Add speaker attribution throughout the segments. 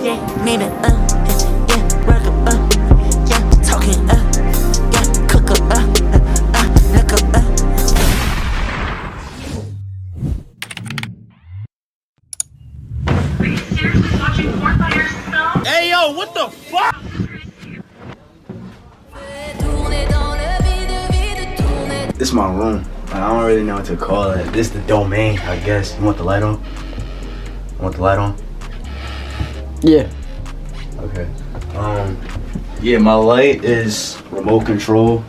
Speaker 1: Yeah, need it, yeah, work up, yeah, talking, yeah, cook up, look up,
Speaker 2: Are you seriously watching porn by yourself?
Speaker 3: Hey yo, what the fuck?
Speaker 4: This is my room. I don't really know what to call it. This is the domain, I guess. You want the light on? Want the light on?
Speaker 5: Yeah.
Speaker 4: Okay. Yeah, my light is remote control.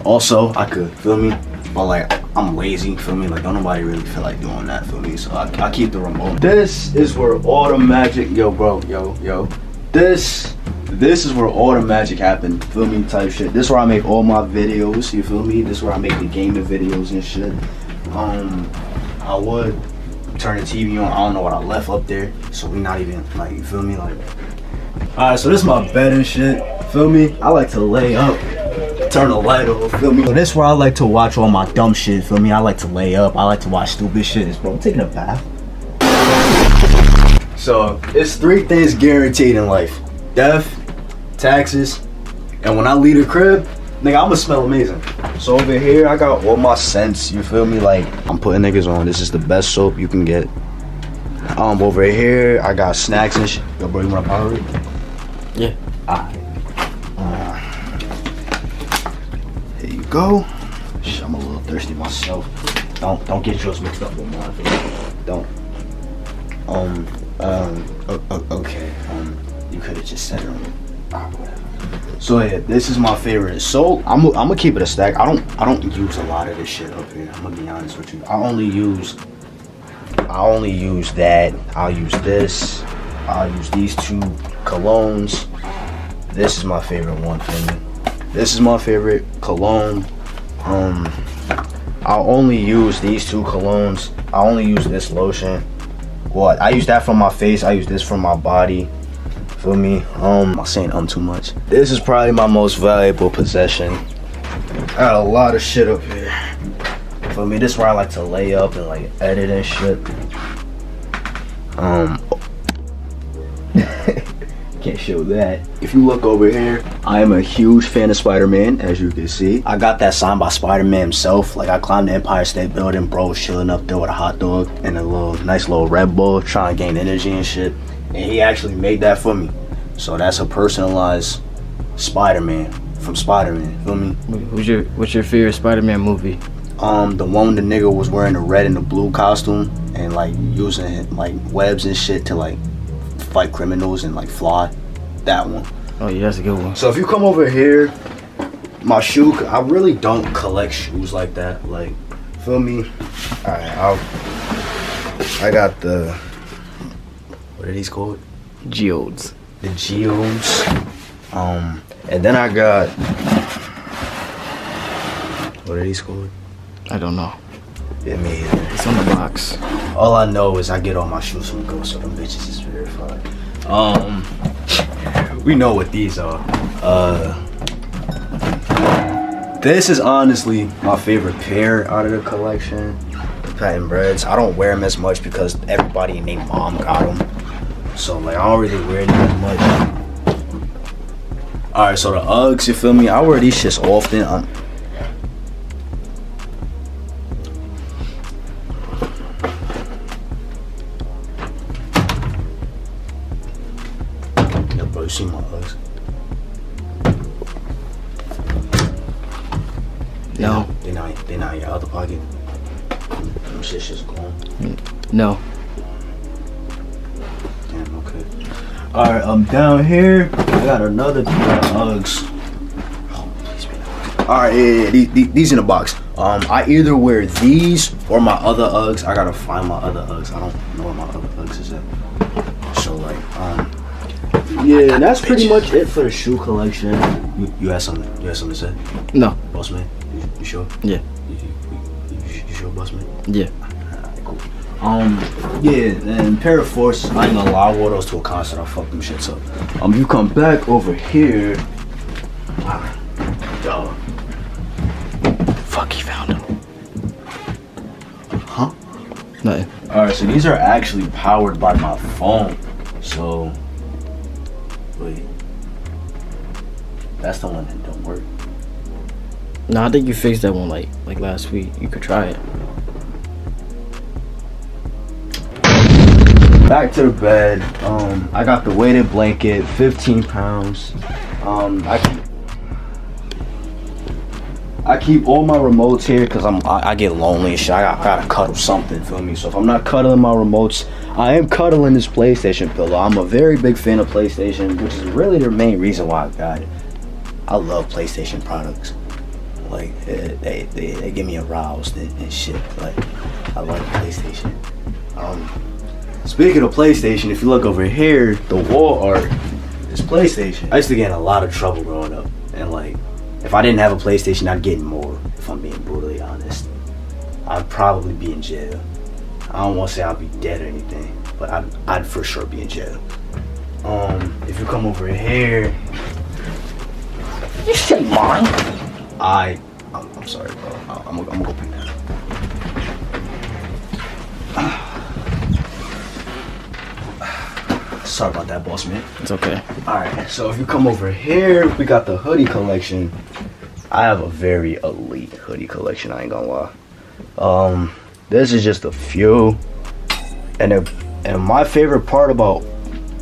Speaker 4: Also, I could, feel me? But like, I'm lazy, feel me? Like, don't nobody really feel like doing that, feel me? So I keep the remote. This is where all the magic, yo, bro, yo. This is where all the magic happens, feel me, type shit. This is where I make all my videos, you feel me? This is where I make the gaming videos and shit. I would turn the TV on, I don't know what I left up there, so we not even, like, you feel me? Like, alright, so this is my bed and shit, feel me? I like to lay up, turn the light off, feel me? So this is where I like to watch all my dumb shit, feel me? I like to lay up, I like to watch stupid shit. Bro, I'm taking a bath. So, it's 3 things guaranteed in life. Death, taxes, and when I leave the crib, nigga, I'ma smell amazing. So over here, I got all my scents, you feel me? Like, I'm putting niggas on. This is the best soap you can get. Over here, I got snacks and shit. Yo, bro, you wanna power it?
Speaker 5: Yeah.
Speaker 4: Here you go. Shit, I'm a little thirsty myself. Don't get yours mixed up with mine. Don't. Okay. You could have just said it. Whatever. So yeah, this is my favorite. So I'm gonna keep it a stack. I don't use a lot of this shit up here. I'm gonna be honest with you. I only use that. I'll use this. I'll use these 2 colognes. This is my favorite one for me. This is my favorite cologne. I'll only use these 2 colognes. I only use this lotion. Well, I use that for my face. I use this for my body. Feel me? I'm saying too much. This is probably my most valuable possession. I got a lot of shit up here. Feel me? This is where I like to lay up and like edit and shit. Can't show that. If you look over here, I am a huge fan of Spider-Man, as you can see. I got that signed by Spider-Man himself. Like, I climbed the Empire State Building, bro was chilling up there with a hot dog and a nice little Red Bull, trying to gain energy and shit. And he actually made that for me. So that's a personalized Spider-Man from Spider-Man, feel me?
Speaker 5: What's your favorite Spider-Man movie?
Speaker 4: The one the nigga was wearing the red and the blue costume and like using like webs and shit to like fight criminals and like fly. That one.
Speaker 5: Oh yeah, that's a good one.
Speaker 4: So if you come over here, my shoe, I really don't collect shoes like that. Like, feel me? Alright, I got the, what are these called?
Speaker 5: Geodes.
Speaker 4: The Geodes. And then I got, what are these called?
Speaker 5: I don't know.
Speaker 4: Yeah, me either.
Speaker 5: It's on the box.
Speaker 4: All I know is I get all my shoes from Ghost, so them bitches is verified. We know what these are. This is honestly my favorite pair out of the collection. The patent breads. I don't wear them as much because everybody and their mom got them. So like I don't really wear them as much. Alright, so the Uggs, you feel me? I wear these shits often. Yo, bro, you see my Uggs?
Speaker 5: No.
Speaker 4: They not in your other pocket. Them shit's just gone.
Speaker 5: No.
Speaker 4: Damn, okay. Alright, down here, I got another pair of Uggs. Oh, please be nice. Alright, yeah, these in the box. I either wear these or my other Uggs. I gotta find my other Uggs. I don't know where my other Uggs is at. So like, yeah, that's pretty much it for the shoe collection. You had something to say?
Speaker 5: No.
Speaker 4: Boss man, you sure?
Speaker 5: Yeah.
Speaker 4: You sure, boss man?
Speaker 5: Yeah.
Speaker 4: Yeah, and pair of forces, I ain't gonna lie, I wore those to a concert, I fucked them shits up. You come back over here. Dog.
Speaker 5: Fuck, he found him.
Speaker 4: Huh?
Speaker 5: Nothing.
Speaker 4: Alright, so these are actually powered by my phone. So, Wait. That's the one that don't work.
Speaker 5: No, I think you fixed that one like last week. You could try it.
Speaker 4: Back to the bed. I got the weighted blanket, 15 pounds. I keep all my remotes here because I get lonely and shit. I gotta cuddle something, feel me? So if I'm not cuddling my remotes, I am cuddling this PlayStation pillow. I'm a very big fan of PlayStation, which is really the main reason why I got it. I love PlayStation products. Like they get me aroused and shit. Like I love PlayStation. Speaking of PlayStation, if you look over here, the wall art is PlayStation. I used to get in a lot of trouble growing up, and like, if I didn't have a PlayStation, I'd get in more. If I'm being brutally honest, I'd probably be in jail. I don't want to say I'd be dead or anything, but I'd for sure be in jail. If you come over here,
Speaker 1: You say mine.
Speaker 4: I'm sorry, bro. I'm gonna go pick that up. Sorry about that, boss man.
Speaker 5: It's okay.
Speaker 4: Alright, so if you come over here, we got the hoodie collection. I have a very elite hoodie collection, I ain't gonna lie. This is just a few. And my favorite part about,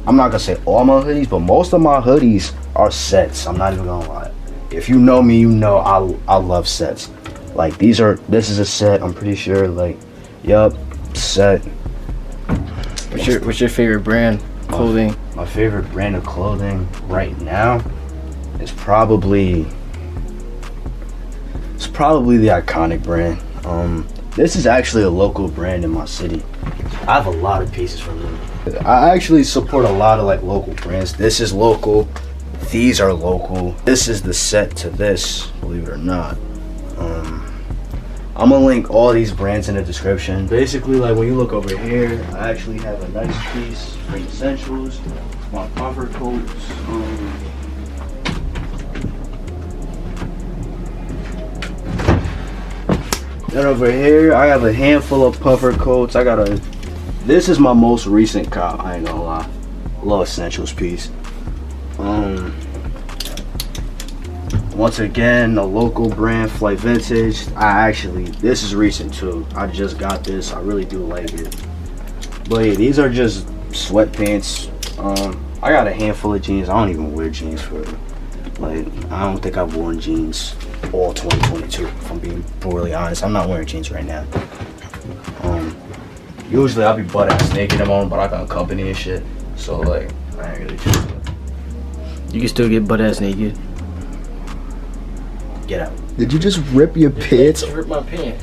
Speaker 4: I'm not gonna say all my hoodies, but most of my hoodies are sets. I'm not even gonna lie. If you know me, you know I love sets. Like this is a set, I'm pretty sure, like, yup, set.
Speaker 5: What's your favorite brand? Clothing.
Speaker 4: My favorite brand of clothing right now is probably the Iconic brand. This is actually a local brand in my city. I have a lot of pieces from them. I actually support a lot of like local brands. This is local. These are local. This is the set to this, believe it or not. I'm gonna link all these brands in the description. Basically, like when you look over here, I actually have a nice piece for essentials, my puffer coats. Then over here, I have a handful of puffer coats. This is my most recent cop, I ain't gonna lie. Little essentials piece. Once again, a local brand, Flight Vintage. This is recent too. I just got this. I really do like it. But yeah, these are just sweatpants. I got a handful of jeans. I don't even wear jeans for, like, I don't think I've worn jeans all 2022. If I'm being brutally honest, I'm not wearing jeans right now. Usually I'll be butt ass naked in them, but I got company and shit. So like, I ain't really just.
Speaker 5: You can still get butt ass naked.
Speaker 4: Get out.
Speaker 3: Did you just rip your pants?
Speaker 5: I ripped my pants.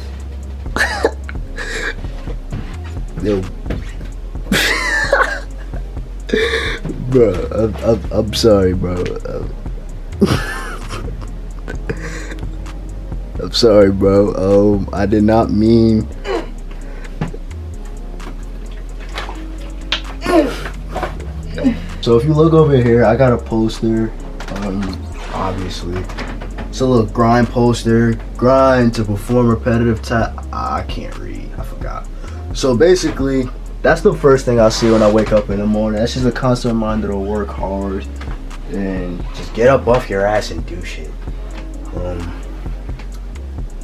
Speaker 3: Yo. Bro, I'm sorry, bro. I'm sorry, bro. I did not mean.
Speaker 4: So if you look over here, I got a poster. Obviously. It's a little grind poster. Grind to perform repetitive I can't read. I forgot. So basically, that's the first thing I see when I wake up in the morning. That's just a constant reminder to work hard and just get up off your ass and do shit.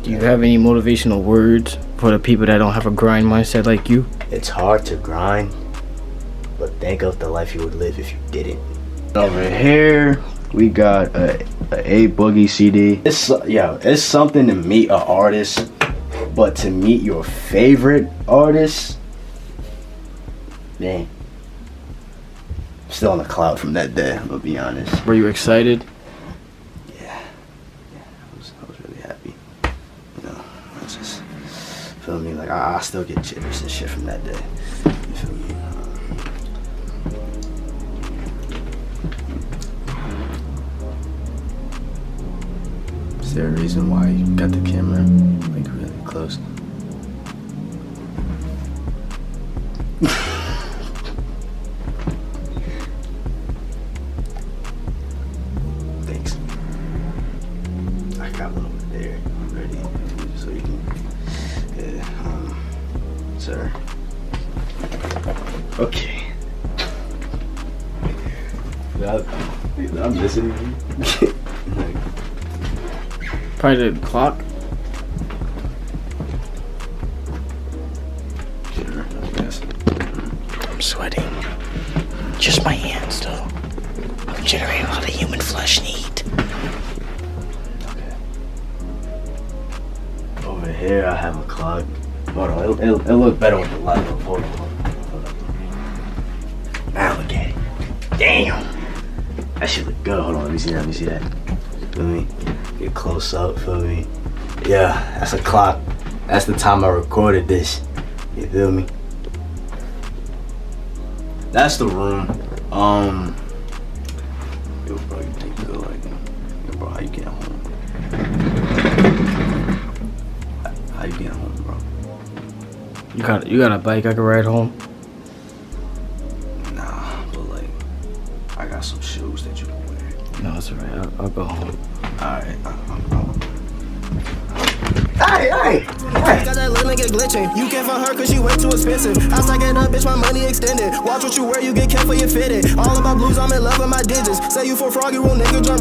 Speaker 5: Do you have any motivational words for the people that don't have a grind mindset like you?
Speaker 4: It's hard to grind, but think of the life you would live if you didn't. Over here, we got a Boogie CD. It's something to meet an artist, but to meet your favorite artist, man, I'm still on the cloud from that day, I'm gonna be honest.
Speaker 5: Were you excited?
Speaker 4: Yeah, I was really happy. You know, I just feel me, like I still get jitters and shit from that day. You feel me? Is there a reason why you got the camera like really close? Thanks. I got one over there ready, so you can. Sir. Okay. I'm missing.
Speaker 5: Probably the clock.
Speaker 4: Sure, I guess.
Speaker 1: I'm sweating. Just my hands, though. I'm generating a lot of human flesh need.
Speaker 4: Okay. Over here, I have a clock. Hold on, it'll look better with the light. Hold on. Now look at it. Damn. That shit look good. Hold on, let me see that. Feel me? Get close up, feel me? Yeah, that's a clock. That's the time I recorded this. You feel me? That's the room. Yo, bro, you think good, like, yo, bro, how you getting home? How you getting home, bro?
Speaker 5: You got a bike I can ride home?
Speaker 4: Nah, but like, I got some shoes that you can wear.
Speaker 5: No, it's alright. I'll go home.
Speaker 4: Alright, Hey!
Speaker 6: Got that little nigga glitching. You can't find her cause she way too expensive. I stack it up, bitch, my money extended. Watch what you wear, you get careful, you fit it. All of my blues, I'm in love with my digits. Say you for froggy room, nigga, jump.